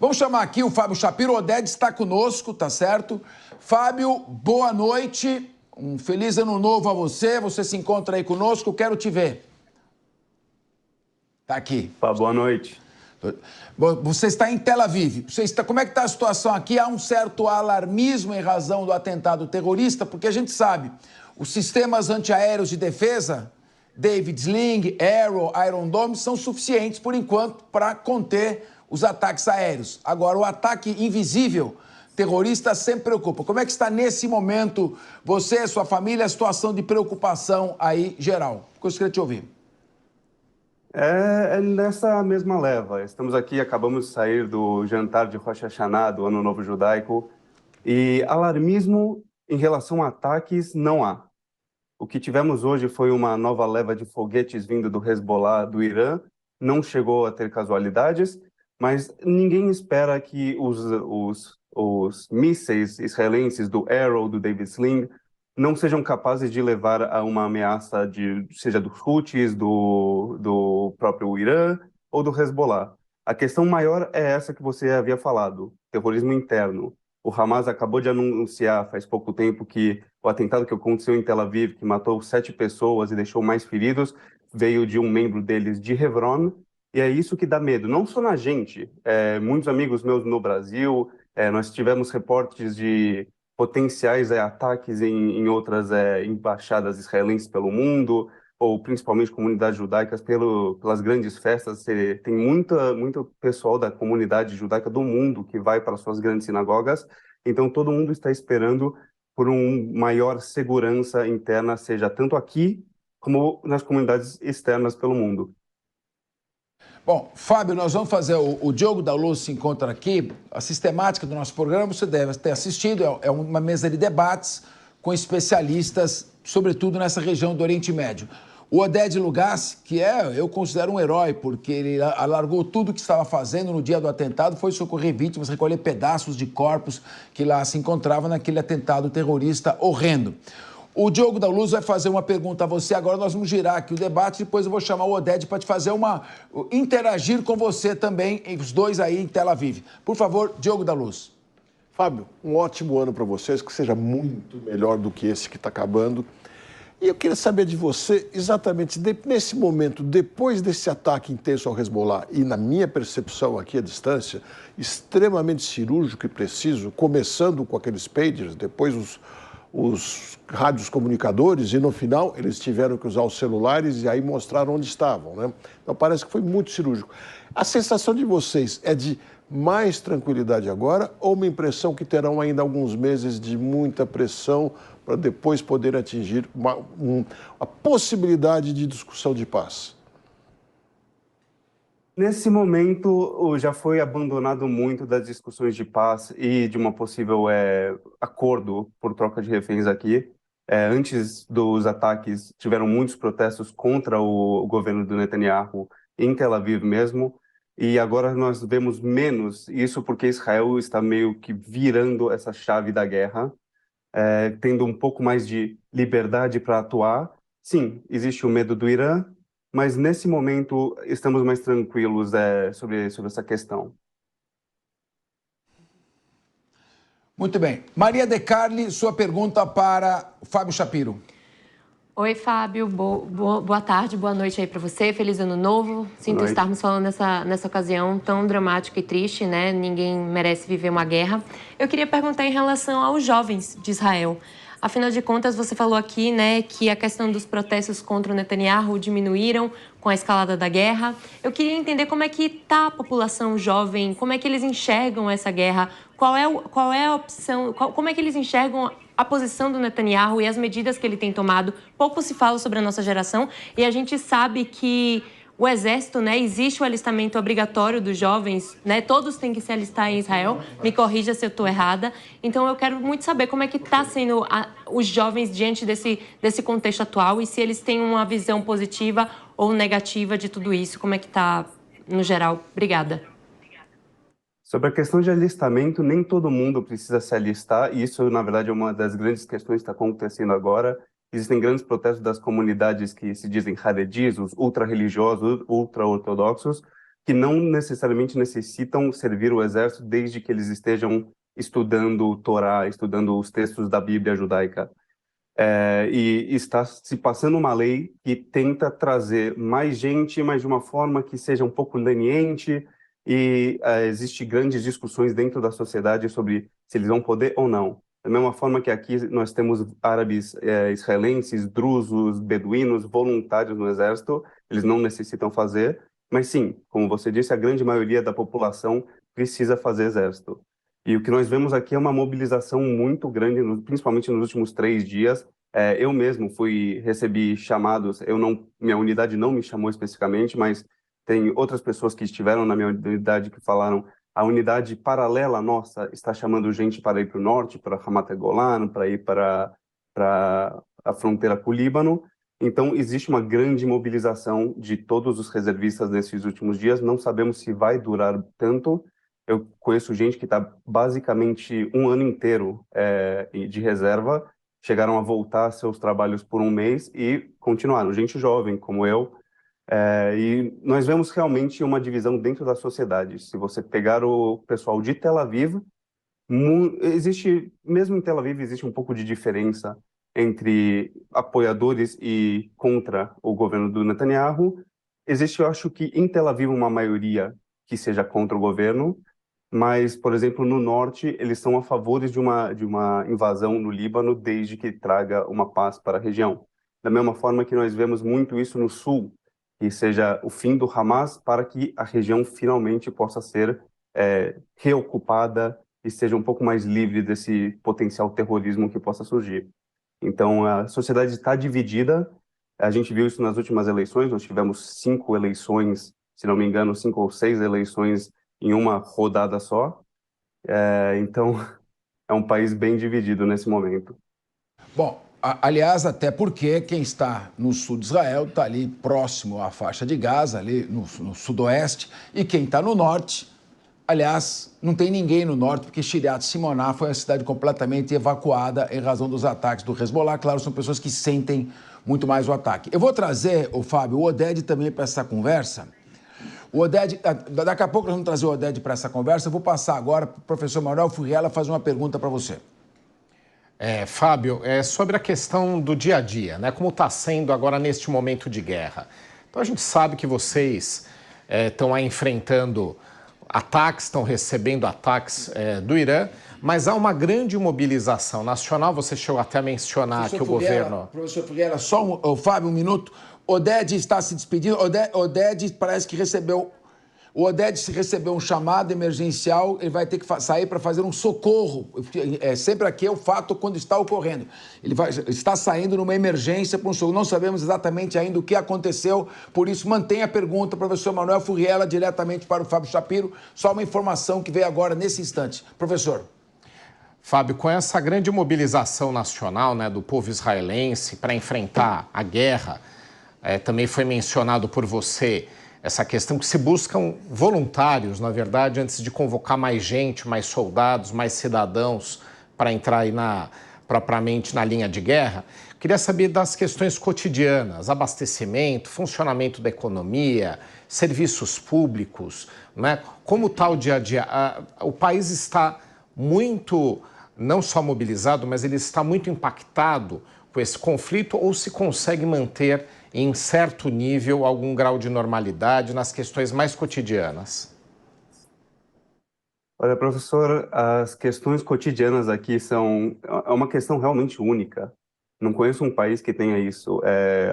Vamos chamar aqui o Fábio Shapiro. O Oded está conosco, tá certo? Fábio, boa noite. Um feliz ano novo a você. Você se encontra aí conosco, quero te ver. Tá aqui. Boa noite. Você está em Tel Aviv. Como é que está a situação aqui? Há um certo alarmismo em razão do atentado terrorista, porque a gente sabe, os sistemas antiaéreos de defesa, David Sling, Arrow, Iron Dome, são suficientes, por enquanto, para conter os ataques aéreos. Agora, o ataque invisível terrorista sempre preocupa. Como é que está nesse momento você, sua família, a situação de preocupação aí geral? Gostaria de te ouvir. É nessa mesma leva. Estamos aqui, acabamos de sair do jantar de Rosh Hashanah, do Ano Novo Judaico, e alarmismo em relação a ataques não há. O que tivemos hoje foi uma nova leva de foguetes vindo do Hezbollah, do Irã. Não chegou a ter casualidades, mas ninguém espera que os mísseis israelenses do Arrow, do David Sling, não sejam capazes de levar a uma ameaça, seja dos Houthis, do próprio Irã ou do Hezbollah. A questão maior é essa que você havia falado, terrorismo interno. O Hamas acabou de anunciar faz pouco tempo que o atentado que aconteceu em Tel Aviv, que matou 7 pessoas e deixou mais feridos, veio de um membro deles de Hebron, e é isso que dá medo, não só na gente. Muitos amigos meus no Brasil, nós tivemos reportes de potenciais ataques em outras embaixadas israelenses pelo mundo, ou principalmente comunidades judaicas, pelas grandes festas. Tem muito pessoal da comunidade judaica do mundo que vai para suas grandes sinagogas, então todo mundo está esperando por uma maior segurança interna, seja tanto aqui como nas comunidades externas pelo mundo. Bom, Fábio, nós vamos fazer o Diogo da Luz se encontra aqui. A sistemática do nosso programa você deve ter assistido, é uma mesa de debates com especialistas, sobretudo nessa região do Oriente Médio. O Oded Lugasse, que eu considero um herói, porque ele alargou tudo o que estava fazendo no dia do atentado, foi socorrer vítimas, recolher pedaços de corpos que lá se encontravam naquele atentado terrorista horrendo. O Diogo da Luz vai fazer uma pergunta a você agora, nós vamos girar aqui o debate, depois eu vou chamar o Oded para te fazer interagir com você também, os dois aí em Tel Aviv. Por favor, Diogo da Luz. Fábio, um ótimo ano para vocês, que seja muito melhor do que esse que está acabando. E eu queria saber de você, exatamente nesse momento, depois desse ataque intenso ao Hezbollah, e na minha percepção aqui à distância, extremamente cirúrgico e preciso, começando com aqueles pagers, depois os rádios comunicadores, e no final eles tiveram que usar os celulares e aí mostraram onde estavam, né? Então parece que foi muito cirúrgico. A sensação de vocês é de mais tranquilidade agora ou uma impressão que terão ainda alguns meses de muita pressão para depois poder atingir a possibilidade de discussão de paz? Nesse momento, já foi abandonado muito das discussões de paz e de uma possível acordo por troca de reféns aqui. Antes dos ataques, tiveram muitos protestos contra o governo do Netanyahu em Tel Aviv mesmo, e agora nós vemos menos isso porque Israel está meio que virando essa chave da guerra, tendo um pouco mais de liberdade para atuar. Sim, existe o medo do Irã, mas nesse momento estamos mais tranquilos sobre essa questão. Muito bem. Maria De Carli, sua pergunta para o Fábio Shapiro. Oi, Fábio. Boa tarde, boa noite aí para você. Feliz ano novo. Sinto estarmos falando nessa ocasião tão dramática e triste, né? Ninguém merece viver uma guerra. Eu queria perguntar em relação aos jovens de Israel. Afinal de contas, você falou aqui, né, que a questão dos protestos contra o Netanyahu diminuíram com a escalada da guerra. Eu queria entender como é que está a população jovem, como é que eles enxergam essa guerra, qual é a opção, como é que eles enxergam a posição do Netanyahu e as medidas que ele tem tomado. Pouco se fala sobre a nossa geração e a gente sabe que o exército, né, existe o alistamento obrigatório dos jovens, né, todos têm que se alistar em Israel, me corrija se eu estou errada. Então eu quero muito saber como é que está sendo os jovens diante desse contexto atual e se eles têm uma visão positiva ou negativa de tudo isso, como é que está no geral. Obrigada. Sobre a questão de alistamento, nem todo mundo precisa se alistar, e isso, na verdade, é uma das grandes questões que está acontecendo agora. Existem grandes protestos das comunidades que se dizem haredis, os ultra-religiosos, ultra-ortodoxos, que não necessariamente necessitam servir o exército desde que eles estejam estudando o Torá, estudando os textos da Bíblia judaica. E está se passando uma lei que tenta trazer mais gente, mas de uma forma que seja um pouco leniente, e existe grandes discussões dentro da sociedade sobre se eles vão poder ou não. Da mesma forma que aqui nós temos árabes, israelenses, drusos, beduínos, voluntários no exército, eles não necessitam fazer, mas sim, como você disse, a grande maioria da população precisa fazer exército. E o que nós vemos aqui é uma mobilização muito grande, principalmente nos últimos 3 dias. Eu mesmo recebi chamados, minha unidade não me chamou especificamente, mas tem outras pessoas que estiveram na minha unidade que falaram: a unidade paralela nossa está chamando gente para ir para o norte, para Ramat Golan, para ir para a fronteira com o Líbano. Então, existe uma grande mobilização de todos os reservistas nesses últimos dias. Não sabemos se vai durar tanto. Eu conheço gente que está basicamente um ano inteiro de reserva, chegaram a voltar a seus trabalhos por um mês e continuaram. Gente jovem, como eu. E nós vemos realmente uma divisão dentro da sociedade. Se você pegar o pessoal de Tel Aviv, mesmo em Tel Aviv, existe um pouco de diferença entre apoiadores e contra o governo do Netanyahu. Existe, eu acho que em Tel Aviv, uma maioria que seja contra o governo, mas, por exemplo, no norte, eles são a favor de uma invasão no Líbano desde que traga uma paz para a região. Da mesma forma que nós vemos muito isso no sul, que seja o fim do Hamas para que a região finalmente possa ser reocupada e seja um pouco mais livre desse potencial terrorismo que possa surgir. Então, a sociedade está dividida. A gente viu isso nas últimas eleições. Nós tivemos 5 eleições, se não me engano, 5 ou 6 eleições em uma rodada só. Então, é um país bem dividido nesse momento. Bom, aliás, até porque quem está no sul de Israel está ali próximo à faixa de Gaza, ali no sudoeste, e quem está no norte, aliás, não tem ninguém no norte, porque Kiryat Shimoná foi uma cidade completamente evacuada em razão dos ataques do Hezbollah. Claro, são pessoas que sentem muito mais o ataque. Eu vou trazer, Fábio, o Oded também para essa conversa. O Oded, daqui a pouco nós vamos trazer o Oded para essa conversa. Eu vou passar agora para o professor Manuel Furriela fazer uma pergunta para você. Fábio, sobre a questão do dia a dia, né? Como está sendo agora neste momento de guerra. Então a gente sabe que vocês estão aí enfrentando ataques, estão recebendo ataques do Irã, mas há uma grande mobilização nacional. Você chegou até a mencionar que o governo... Professor Furriela, Fábio, um minuto. Oded está se despedindo. Oded parece que recebeu... O Oded recebeu um chamado emergencial, ele vai ter que sair para fazer um socorro. Sempre aqui é o fato quando está ocorrendo. Ele está saindo numa emergência para um socorro. Não sabemos exatamente ainda o que aconteceu, por isso mantenha a pergunta, professor Manuel Furriela, diretamente para o Fábio Shapiro. Só uma informação que veio agora nesse instante. Professor. Fábio, com essa grande mobilização nacional, né, do povo israelense para enfrentar a guerra, também foi mencionado por você essa questão que se buscam voluntários, na verdade, antes de convocar mais gente, mais soldados, mais cidadãos para entrar aí propriamente na linha de guerra. Queria saber das questões cotidianas, abastecimento, funcionamento da economia, serviços públicos, né? Como está o dia a dia? O país está muito, não só mobilizado, mas ele está muito impactado com esse conflito, ou se consegue manter em certo nível algum grau de normalidade nas questões mais cotidianas? Olha, professor, as questões cotidianas aqui é uma questão realmente única. Não conheço um país que tenha isso.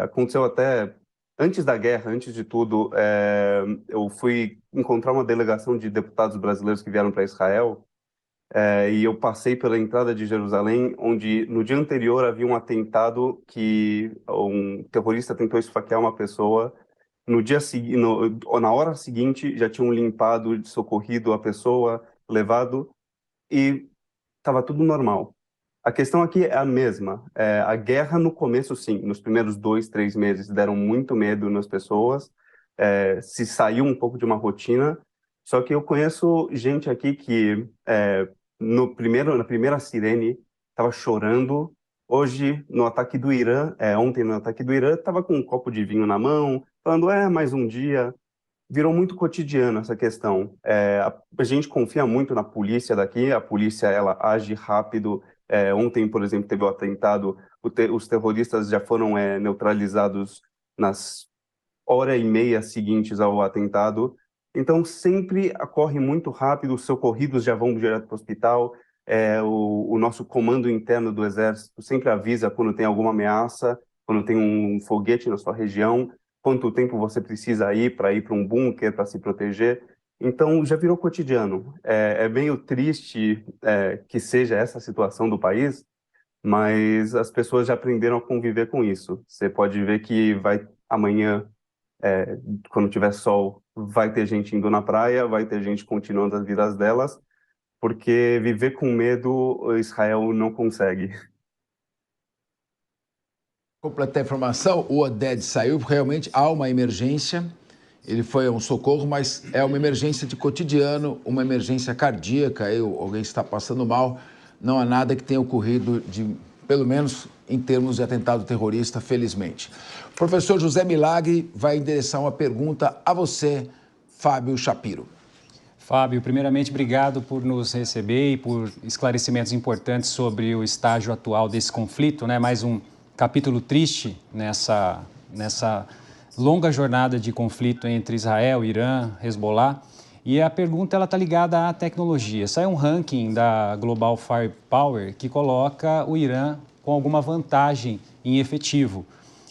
Aconteceu até antes da guerra, antes de tudo, eu fui encontrar uma delegação de deputados brasileiros que vieram para Israel, e eu passei pela entrada de Jerusalém, onde no dia anterior havia um atentado que um terrorista tentou esfaquear uma pessoa. No dia seguinte, na hora seguinte, já tinham limpado, socorrido a pessoa, levado, e estava tudo normal. A questão aqui é a mesma. A guerra no começo, sim, nos primeiros 2, 3 meses, deram muito medo nas pessoas, se saiu um pouco de uma rotina. Só que eu conheço gente aqui que na primeira sirene estava chorando. Hoje, no ataque do Irã, ontem no ataque do Irã, estava com um copo de vinho na mão, falando, mais um dia. virou muito cotidiano essa questão. A gente confia muito na polícia daqui, a polícia ela age rápido. Ontem, por exemplo, teve o atentado, os terroristas já foram neutralizados nas hora e meia seguintes ao atentado. Então, sempre ocorre muito rápido, os socorridos já vão direto para o hospital. O nosso comando interno do Exército sempre avisa quando tem alguma ameaça, quando tem um foguete na sua região, quanto tempo você precisa ir para um bunker, para se proteger. Então, já virou cotidiano. É meio triste que seja essa a situação do país, mas as pessoas já aprenderam a conviver com isso. Você pode ver que amanhã, quando tiver sol, vai ter gente indo na praia, vai ter gente continuando as vidas delas, porque viver com medo, Israel não consegue. Completar a informação, o Oded saiu, realmente há uma emergência, ele foi a um socorro, mas é uma emergência de cotidiano, uma emergência cardíaca, aí alguém está passando mal, não há nada que tenha ocorrido, pelo menos em termos de atentado terrorista, felizmente. O professor José Milagre vai endereçar uma pergunta a você, Fábio Shapiro. Fábio, primeiramente, obrigado por nos receber e por esclarecimentos importantes sobre o estágio atual desse conflito, né? Mais um capítulo triste nessa longa jornada de conflito entre Israel, Irã, Hezbollah. E a pergunta está ligada à tecnologia. Sai um ranking da Global Firepower que coloca o Irã com alguma vantagem em efetivo.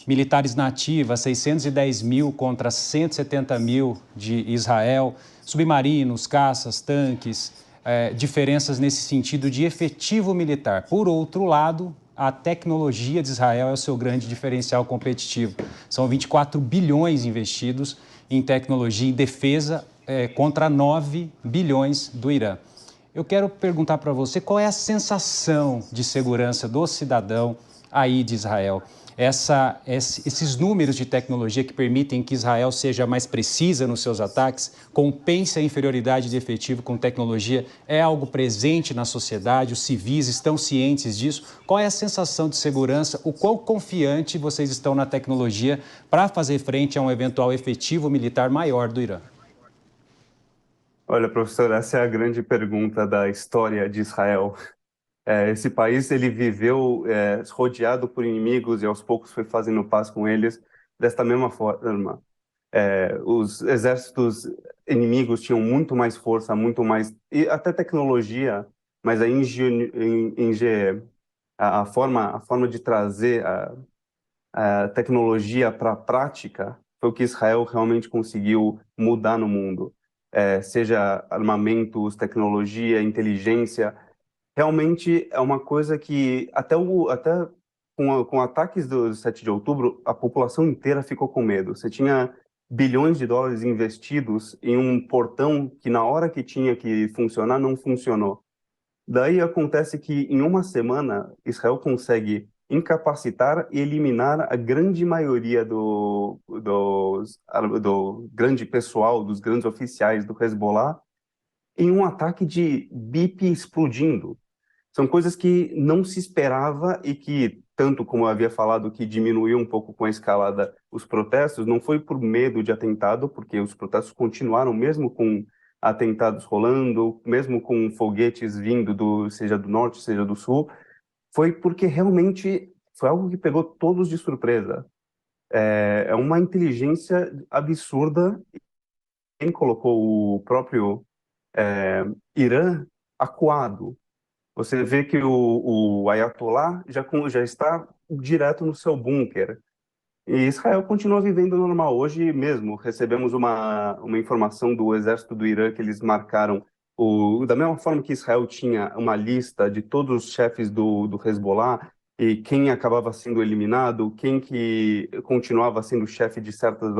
Militares na ativa, 610 mil contra 170 mil de Israel, submarinos, caças, tanques, diferenças nesse sentido de efetivo militar. Por outro lado, a tecnologia de Israel é o seu grande diferencial competitivo. São 24 bilhões investidos em tecnologia e defesa contra 9 bilhões do Irã. Eu quero perguntar para você qual é a sensação de segurança do cidadão aí de Israel. Esses números de tecnologia que permitem que Israel seja mais precisa nos seus ataques, compense a inferioridade de efetivo com tecnologia, é algo presente na sociedade, os civis estão cientes disso. Qual é a sensação de segurança, o quão confiante vocês estão na tecnologia para fazer frente a um eventual efetivo militar maior do Irã? Olha, professor, essa é a grande pergunta da história de Israel. Esse país ele viveu rodeado por inimigos e aos poucos foi fazendo paz com eles. Desta mesma forma, os exércitos inimigos tinham muito mais força, muito mais e até tecnologia, mas a forma de trazer a tecnologia para a prática foi o que Israel realmente conseguiu mudar no mundo. Seja armamentos, tecnologia, inteligência. Realmente é uma coisa que até com ataques do 7 de outubro, a população inteira ficou com medo. Você tinha bilhões de dólares investidos em um portão que na hora que tinha que funcionar, não funcionou. Daí acontece que em uma semana, Israel consegue incapacitar e eliminar a grande maioria do grande pessoal, dos grandes oficiais do Hezbollah, em um ataque de BIP explodindo. São coisas que não se esperava e que, tanto como eu havia falado, que diminuiu um pouco com a escalada os protestos, não foi por medo de atentado, porque os protestos continuaram mesmo com atentados rolando, mesmo com foguetes vindo seja do norte, seja do sul, foi porque realmente foi algo que pegou todos de surpresa. É uma inteligência absurda. Quem colocou o próprio Irã acuado. Você vê que o Ayatollah já está direto no seu bunker. E Israel continua vivendo normal. Hoje mesmo recebemos uma informação do exército do Irã que eles marcaram, da mesma forma que Israel tinha uma lista de todos os chefes do Hezbollah e quem acabava sendo eliminado, quem que continuava sendo chefe de certos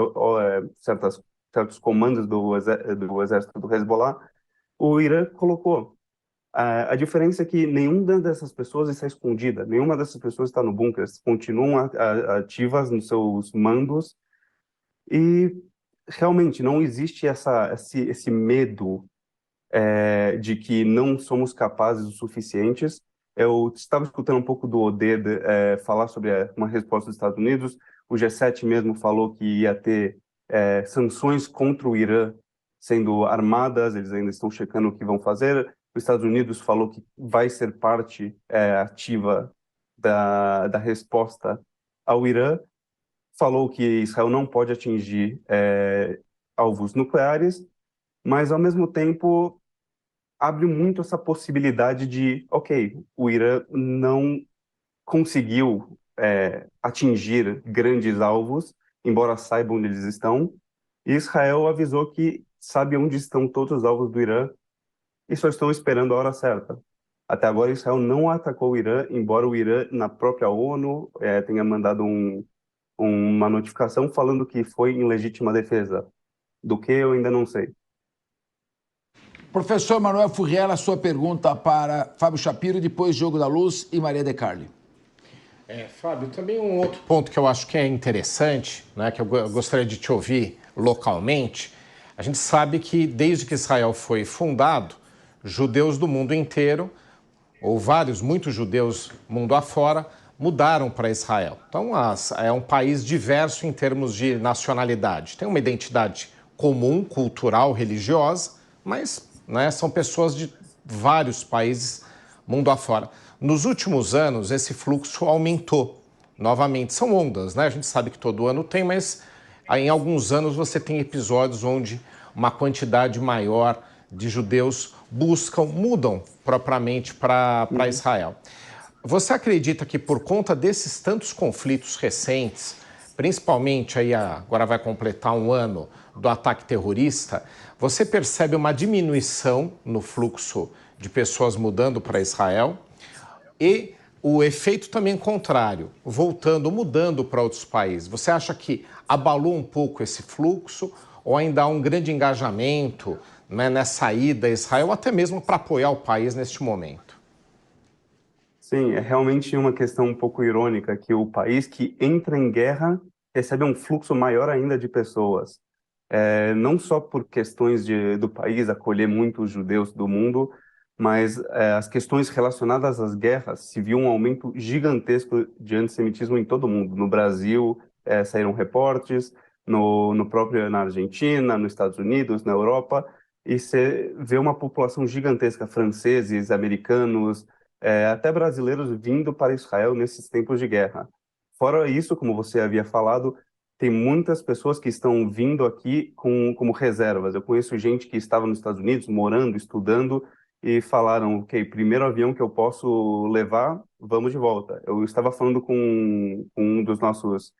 comandos do exército do Hezbollah, o Irã colocou. A diferença é que nenhuma dessas pessoas está escondida, nenhuma dessas pessoas está no bunker, continuam ativas nos seus mandos e realmente não existe esse medo de que não somos capazes o suficientes. Eu estava escutando um pouco do Oded falar sobre uma resposta dos Estados Unidos, o G7 mesmo falou que ia ter sanções contra o Irã sendo armadas, eles ainda estão checando o que vão fazer. Os Estados Unidos falou que vai ser parte ativa da resposta ao Irã, falou que Israel não pode atingir alvos nucleares, mas, ao mesmo tempo, abre muito essa possibilidade de, ok, o Irã não conseguiu atingir grandes alvos, embora saiba onde eles estão, e Israel avisou que sabe onde estão todos os alvos do Irã e só estão esperando a hora certa. Até agora, Israel não atacou o Irã, embora o Irã, na própria ONU, tenha mandado uma notificação falando que foi em legítima defesa. Do que eu ainda não sei. Professor Manuel Furriela, sua pergunta para Fábio Shapiro, depois Diogo da Luz e Maria De Carli. Fábio, também um outro ponto que eu acho que é interessante, né, que eu gostaria de te ouvir localmente. A gente sabe que desde que Israel foi fundado, judeus do mundo inteiro, ou muitos judeus mundo afora, mudaram para Israel. Então, é um país diverso em termos de nacionalidade. Tem uma identidade comum, cultural, religiosa, mas, né, são pessoas de vários países mundo afora. Nos últimos anos, esse fluxo aumentou novamente. São ondas, né? A gente sabe que todo ano tem, mas em alguns anos você tem episódios onde uma quantidade maior de judeus mudam propriamente para Israel. Você acredita que por conta desses tantos conflitos recentes, principalmente aí agora vai completar um ano do ataque terrorista, você percebe uma diminuição no fluxo de pessoas mudando para Israel e o efeito também contrário, mudando para outros países? Você acha que abalou um pouco esse fluxo ou ainda há um grande engajamento, né, nessa ida a Israel, até mesmo para apoiar o país neste momento? Sim, é realmente uma questão um pouco irônica que o país que entra em guerra recebe um fluxo maior ainda de pessoas. Não só por questões do país acolher muitos judeus do mundo, mas as questões relacionadas às guerras, se viu um aumento gigantesco de antissemitismo em todo o mundo. No Brasil, saíram reportes, na Argentina, nos Estados Unidos, na Europa, e você vê uma população gigantesca, franceses, americanos, até brasileiros vindo para Israel nesses tempos de guerra. Fora isso, como você havia falado, tem muitas pessoas que estão vindo aqui como reservas. Eu conheço gente que estava nos Estados Unidos, morando, estudando, e falaram, ok, primeiro avião que eu posso levar, vamos de volta. Eu estava falando com um dos nossos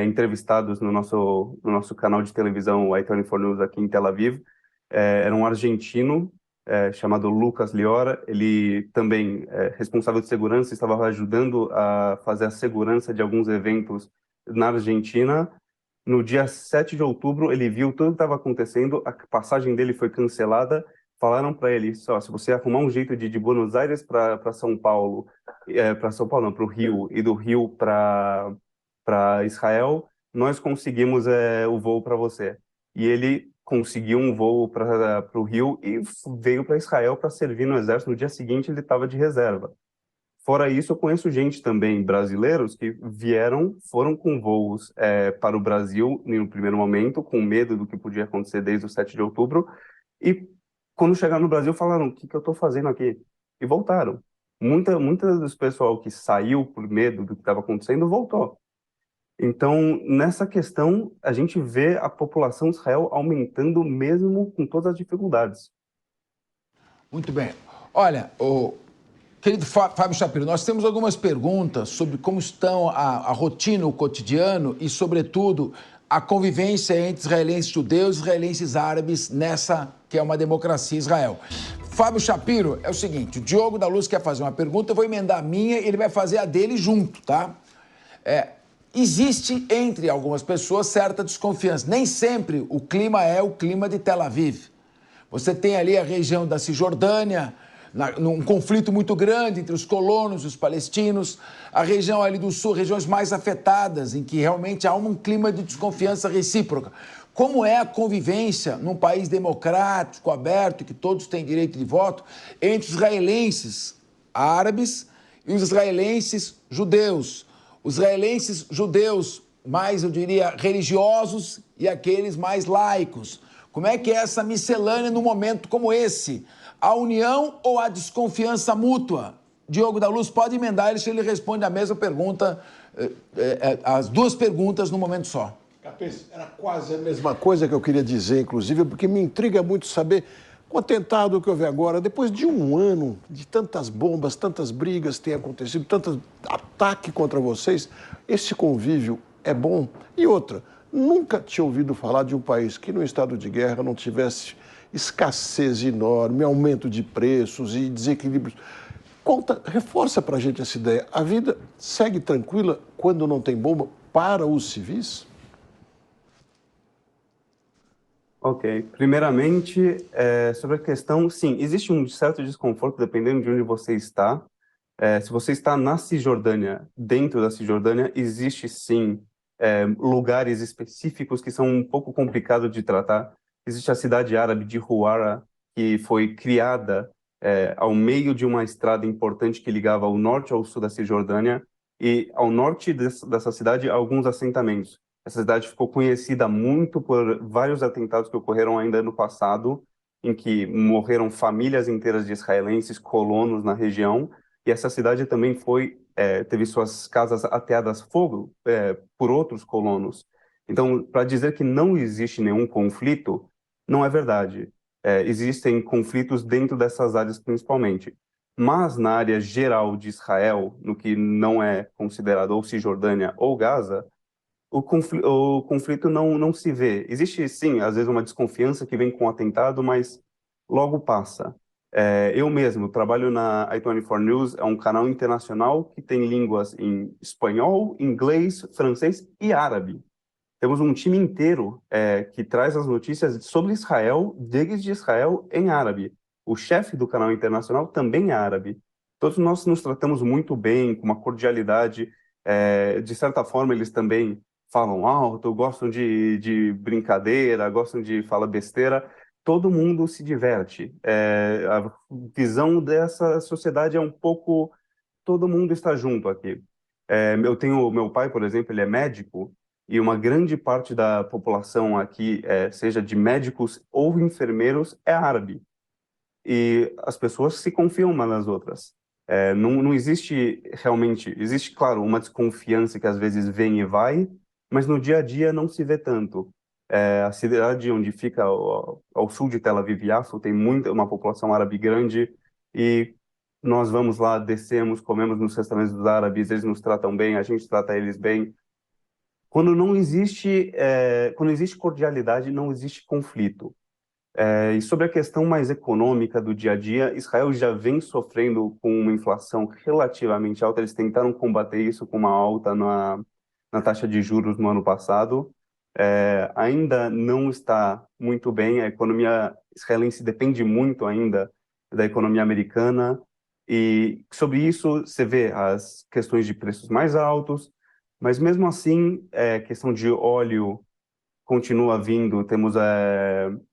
entrevistados no nosso canal de televisão, i24 News, aqui em Tel Aviv. Era um argentino chamado Lucas Liora. Ele também é responsável de segurança, estava ajudando a fazer a segurança de alguns eventos na Argentina. No dia 7 de outubro, ele viu tudo que estava acontecendo, a passagem dele foi cancelada. Falaram para ele, se você arrumar um jeito de Buenos Aires para São Paulo, para o Rio, e do Rio para Israel, nós conseguimos o voo para você. E ele conseguiu um voo para o Rio e veio para Israel para servir no exército. No dia seguinte, ele estava de reserva. Fora isso, eu conheço gente também, brasileiros, que foram com voos para o Brasil no primeiro momento, com medo do que podia acontecer desde o 7 de outubro, e quando chegaram no Brasil falaram, o que eu estou fazendo aqui? E voltaram. Muita dos pessoal que saiu por medo do que estava acontecendo voltou. Então, nessa questão, a gente vê a população de Israel aumentando mesmo com todas as dificuldades. Muito bem. Olha, querido Fábio Shapiro, nós temos algumas perguntas sobre como estão a rotina, o cotidiano e, sobretudo, a convivência entre israelenses judeus e israelenses árabes nessa que é uma democracia Israel. Fábio Shapiro, é o seguinte, o Diogo da Luz quer fazer uma pergunta, eu vou emendar a minha e ele vai fazer a dele junto, tá? Existe entre algumas pessoas certa desconfiança. Nem sempre o clima é o clima de Tel Aviv. Você tem ali a região da Cisjordânia, num conflito muito grande entre os colonos e os palestinos, a região ali do sul, regiões mais afetadas, em que realmente há um clima de desconfiança recíproca. Como é a convivência num país democrático, aberto, que todos têm direito de voto, entre os israelenses árabes e os israelenses judeus? Os israelenses judeus mais, eu diria, religiosos e aqueles mais laicos. Como é que é essa miscelânea num momento como esse? A união ou a desconfiança mútua? Diogo da Luz pode emendar ele se ele responde a mesma pergunta, as duas perguntas num momento só. Capês, era quase a mesma coisa que eu queria dizer, inclusive, porque me intriga muito saber, com o atentado que houve agora, depois de um ano de tantas bombas, tantas brigas têm acontecido, tanto ataque contra vocês, esse convívio é bom? E outra, nunca tinha ouvido falar de um país que no estado de guerra não tivesse escassez enorme, aumento de preços e desequilíbrios. Reforça pra gente essa ideia. A vida segue tranquila quando não tem bomba para os civis? Ok. Primeiramente, sobre a questão, sim, existe um certo desconforto dependendo de onde você está. Se você está na Cisjordânia, dentro da Cisjordânia, existe sim lugares específicos que são um pouco complicados de tratar. Existe a cidade árabe de Huwara, que foi criada ao meio de uma estrada importante que ligava o norte ao sul da Cisjordânia, e ao norte dessa cidade alguns assentamentos. Essa cidade ficou conhecida muito por vários atentados que ocorreram ainda no passado, em que morreram famílias inteiras de israelenses, colonos na região, e essa cidade também teve suas casas ateadas a fogo por outros colonos. Então, para dizer que não existe nenhum conflito, não é verdade. Existem conflitos dentro dessas áreas principalmente. Mas na área geral de Israel, no que não é considerado ou Cisjordânia ou Gaza, o conflito não se vê. Existe, sim, às vezes uma desconfiança que vem com o atentado, mas logo passa. Eu mesmo trabalho na i24 News, é um canal internacional que tem línguas em espanhol, inglês, francês e árabe. Temos um time inteiro que traz as notícias sobre Israel, desde Israel em árabe. O chefe do canal internacional também é árabe. Todos nós nos tratamos muito bem, com uma cordialidade. De certa forma, eles também falam alto, gostam de brincadeira, gostam de falar besteira. Todo mundo se diverte. A visão dessa sociedade é um pouco... Todo mundo está junto aqui. Eu tenho meu pai, por exemplo, ele é médico, e uma grande parte da população aqui, seja de médicos ou enfermeiros, é árabe. E as pessoas se confiam umas nas outras. Não existe realmente... Existe, claro, uma desconfiança que às vezes vem e vai, mas no dia a dia não se vê tanto. A cidade onde fica ao sul de Tel Aviv, Yafo, tem uma população árabe grande, e nós vamos lá, descemos, comemos nos restaurantes dos árabes, eles nos tratam bem, a gente trata eles bem. Quando existe cordialidade, não existe conflito. E sobre a questão mais econômica do dia a dia, Israel já vem sofrendo com uma inflação relativamente alta. Eles tentaram combater isso com uma alta na taxa de juros no ano passado. Ainda não está muito bem. A economia israelense depende muito ainda da economia americana. E sobre isso, você vê as questões de preços mais altos, mas mesmo assim, questão de óleo continua vindo, temos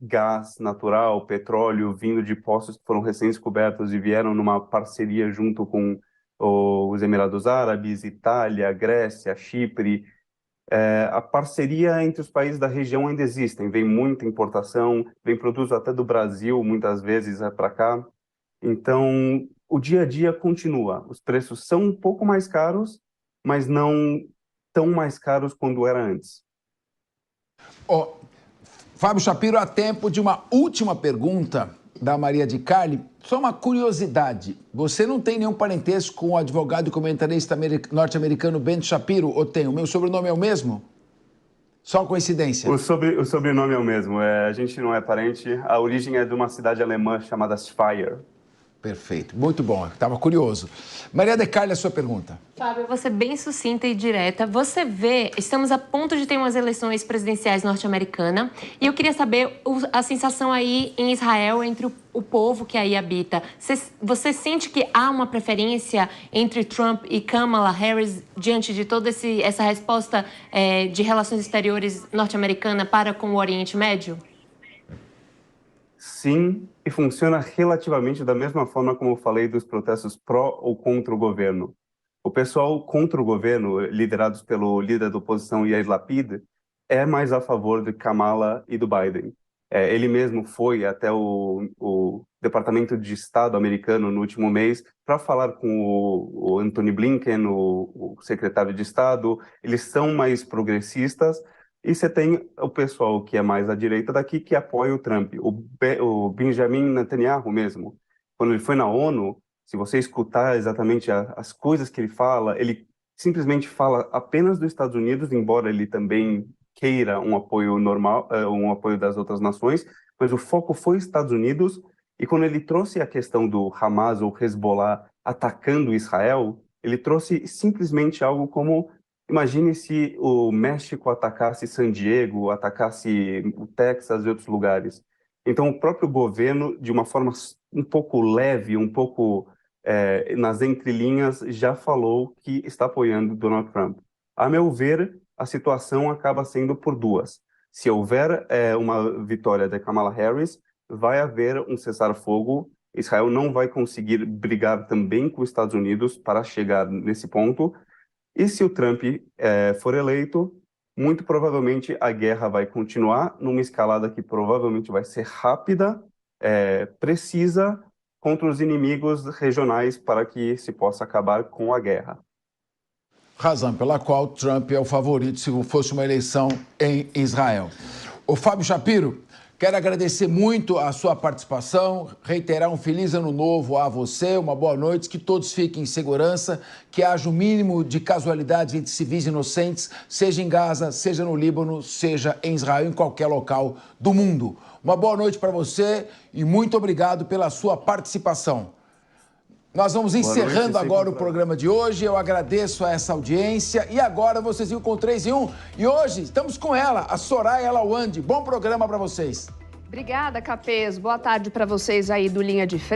gás natural, petróleo vindo de poços que foram recém-descobertos e vieram numa parceria junto com os Emirados Árabes, Itália, Grécia, Chipre. A parceria entre os países da região ainda existe, vem muita importação, vem produtos até do Brasil, muitas vezes para cá. Então, o dia a dia continua. Os preços são um pouco mais caros, mas não tão mais caros quando era antes. Fábio Shapiro, há tempo de uma última pergunta da Maria de Carli. Só uma curiosidade. Você não tem nenhum parentesco com o advogado e comentarista norte-americano Ben Shapiro, ou tem? O meu sobrenome é o mesmo? Só coincidência? O sobrenome é o mesmo. A gente não é parente. A origem é de uma cidade alemã chamada Speyer. Perfeito, muito bom, estava curioso. Maria de Carli, a sua pergunta. Fábio, eu vou ser bem sucinta e direta. Você vê, estamos a ponto de ter umas eleições presidenciais norte-americanas, e eu queria saber a sensação aí em Israel entre o povo que aí habita. Você sente que há uma preferência entre Trump e Kamala Harris diante de toda essa resposta de relações exteriores norte-americana para com o Oriente Médio? Sim, e funciona relativamente da mesma forma como eu falei dos protestos pró ou contra o governo. O pessoal contra o governo, liderados pelo líder da oposição Yair Lapid, é mais a favor de Kamala e do Biden. Ele mesmo foi até o Departamento de Estado americano no último mês para falar com o Antony Blinken, o secretário de Estado. Eles são mais progressistas. E você tem o pessoal que é mais à direita daqui, que apoia o Trump. O Benjamin Netanyahu mesmo, quando ele foi na ONU, se você escutar exatamente as coisas que ele fala, ele simplesmente fala apenas dos Estados Unidos, embora ele também queira um apoio normal, um apoio das outras nações, mas o foco foi Estados Unidos. E quando ele trouxe a questão do Hamas ou Hezbollah atacando Israel, ele trouxe simplesmente algo como: imagine se o México atacasse San Diego, atacasse o Texas e outros lugares. Então, o próprio governo, de uma forma um pouco leve, um pouco nas entrelinhas, já falou que está apoiando Donald Trump. A meu ver, a situação acaba sendo por duas. Se houver uma vitória da Kamala Harris, vai haver um cessar-fogo. Israel não vai conseguir brigar também com os Estados Unidos para chegar nesse ponto. E se o Trump for eleito, muito provavelmente a guerra vai continuar numa escalada que provavelmente vai ser rápida, precisa, contra os inimigos regionais para que se possa acabar com a guerra. Razão pela qual Trump é o favorito se fosse uma eleição em Israel. O Fábio Shapiro, quero agradecer muito a sua participação, reiterar um feliz ano novo a você, uma boa noite, que todos fiquem em segurança, que haja o mínimo de casualidades entre civis inocentes, seja em Gaza, seja no Líbano, seja em Israel, em qualquer local do mundo. Uma boa noite para você e muito obrigado pela sua participação. Nós vamos encerrando agora o programa de hoje. Eu agradeço a essa audiência. E agora vocês viram com 3 em 1. E hoje estamos com ela, a Soraya Lawande. Bom programa para vocês. Obrigada, Capês. Boa tarde para vocês aí do Linha de Frente.